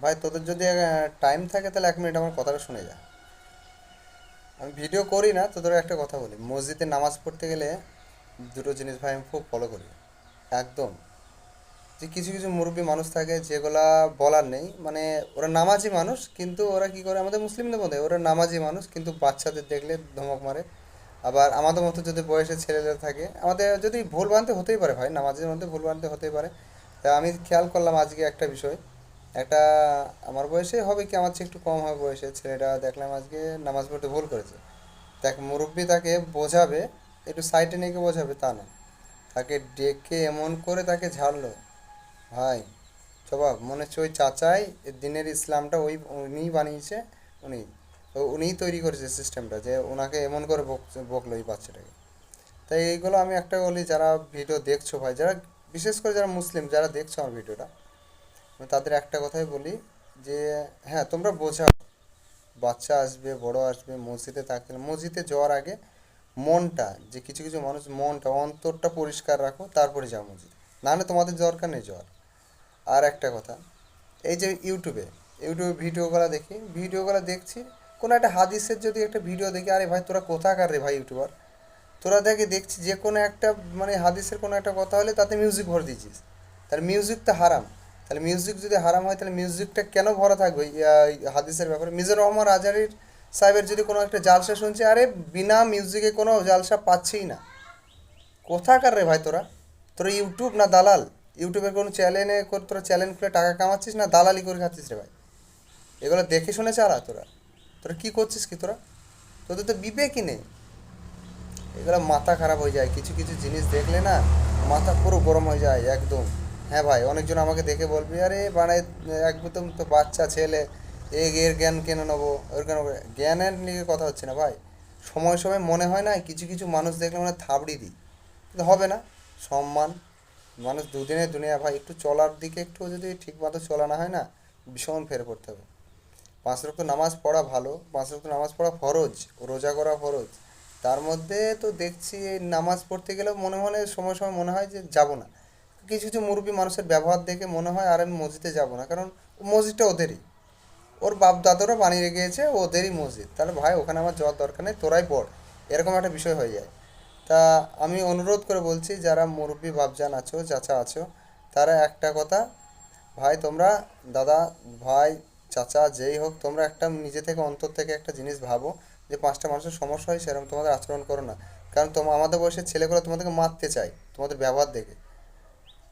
ভাই তোদের যদি টাইম থাকে তাহলে 1 মিনিট আমার কথাটা শুনে যা। আমি ভিডিও করি না, তোদের একটা কথা বলি, মসজিদে নামাজ পড়তে গেলে দুটো জিনিস ভাই আমি খুব ফলো করি একদম। যে কিছু কিছু মুরব্বী মানুষ থাকে যেগুলা বলার নেই, মানে ওরা নামাজি মানুষ কিন্তু ওরা কি করে, আমাদের মুসলিমদের মধ্যে ওরা নামাজি মানুষ কিন্তু বাচ্চাদের দেখলে ধমক মারে। আবার আমাদের মতো যদি বয়সের ছেলেরা থাকে, আমাদের যদি ভুল ভ্রান্তি হতেই পারে ভাই, নামাজের মধ্যে ভুল ভ্রান্তি হতেই পারে। তা আমি খেয়াল করলাম আজকে একটা বিষয়, একটা আমার বয়সে হবে কি আমার চেয়ে একটু কম হবে বয়সে ছেলেটা দেখলাম আজকে নামাজ পড়তে ভুল করেছে। দেখ মুরব্বি তাকে বোঝাবে, একটু সাইডে নিয়ে গিয়ে বোঝাবে তা না, তাকে ডেকে এমন করে তাকে ঝাড়লো ভাই, জবাব মনে হচ্ছে ওই চাচাই এ দিনের ইসলামটা ওই উনিই বানিয়েছে, উনি উনিই তৈরি করেছে সিস্টেমটা, যে ওনাকে এমন করে বকলো এই বাচ্চাটাকে। তাই এইগুলো আমি একটা বলি, যারা ভিডিও দেখছো ভাই, যারা বিশেষ করে যারা মুসলিম যারা দেখছো আমার ভিডিওটা, আমি তাদের একটা কথাই বলি যে হ্যাঁ তোমরা বোঝাও, বাচ্চা আসবে বড় আসবে মসজিদে থাকতে, মসজিদে যাওয়ার আগে মনটা, যে কিছু কিছু মানুষ মনটা অন্তরটা পরিষ্কার রাখো তারপরে যাও মসজিদে, না হলে তোমাদের দরকার নেই যাওয়ার। আর একটা কথা, এই যে ইউটিউবে ভিডিওগুলো দেখি, ভিডিওগুলো দেখছি, কোনো একটা হাদিসের যদি একটা ভিডিও দেখি, আরে ভাই তোরা কোথাকার রে ভাই ইউটিউবার, তোরা দেখে দেখছি যে কোনো একটা মানে হাদিসের কোনো একটা কথা হলে তাতে মিউজিক ভরে দিয়েছিস, তাহলে মিউজিক তো হারাম। তাহলে মিউজিক যদি হারাম হয় তাহলে মিউজিকটা কেন ভরা থাকবে এই হাদিসের ব্যাপারে? মিজানুর রহমান আজহারির সাহেবের যদি কোনো একটা জালসা শুনছি, আরে বিনা মিউজিকে কোনো জালসা পাচ্ছেই না। কোথাকার রে ভাই তোরা? তোরা ইউটিউব না দালাল? ইউটিউবের কোনো চ্যানেলে তোরা চ্যানেল খুলে টাকা কামাচ্ছিস না দালালি করে খাচ্ছিস রে ভাই? এগুলো দেখে শুনে চালা তোরা। তোরা কি করছিস কি তোরা? তোদের তো বিবেকই নেই। এগুলো মাথা খারাপ হয়ে যায় কিছু কিছু জিনিস দেখলে না, মাথা পুরো গরম হয়ে যায় একদম। হ্যাঁ ভাই, অনেকজন আমাকে দেখে বলবি আরে মানে একদম তো বাচ্চা ছেলে, এর জ্ঞান কেন নেবো, ওর কেন জ্ঞানের নিয়ে কথা হচ্ছে না ভাই। সময় সময় মনে হয় না কিছু কিছু মানুষ দেখলে মানে থাবড়ি দিই, কিন্তু হবে না। সম্মান, মানুষ দুদিনের দুনিয়া ভাই, একটু চলার দিকে একটু যদি ঠিক মতো চলা না হয় না, ভীষণ ফের পড়তে হবে। 5 ওয়াক্ত নামাজ পড়া ভালো, 5 ওয়াক্ত নামাজ পড়া ফরজ, রোজা করা ফরজ। তার মধ্যে তো দেখছি এই নামাজ পড়তে গেলেও মনে মনে সময় সময় মনে হয় যে যাব না। কিছু কিছু মুরব্বী মানুষের ব্যবহার দেখে মনে হয় আর আমি মসজিদে যাব না, কারণ মসজিদটা ওদেরই, ওর বাপ দাদারা বানিয়ে রেখেছে ওদেরই মসজিদ, তাহলে ভাই ওখানে আমার যাওয়ার দরকার নেই, তোরাই পড়। এরকম একটা বিষয় হয়ে যায়। তা আমি অনুরোধ করে বলছি, যারা মুরব্বী বাপজান আছো চাচা আছো, তারা একটা কথা, ভাই তোমরা, দাদা, ভাই, চাচা যেই হোক, তোমরা একটা নিজে থেকে অন্তর থেকে একটা জিনিস ভাবো, যে 5টা মানুষের সমস্যা হয় সেরকম তোমাদের আচরণ করো না। কারণ আমাদের বয়সের ছেলেগুলো তোমাদেরকে মারতে চায় তোমাদের ব্যবহার দেখে।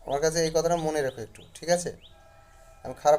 আমার কাছে এই কথাটা মনে রেখো একটু, ঠিক আছে? আমি খারাপ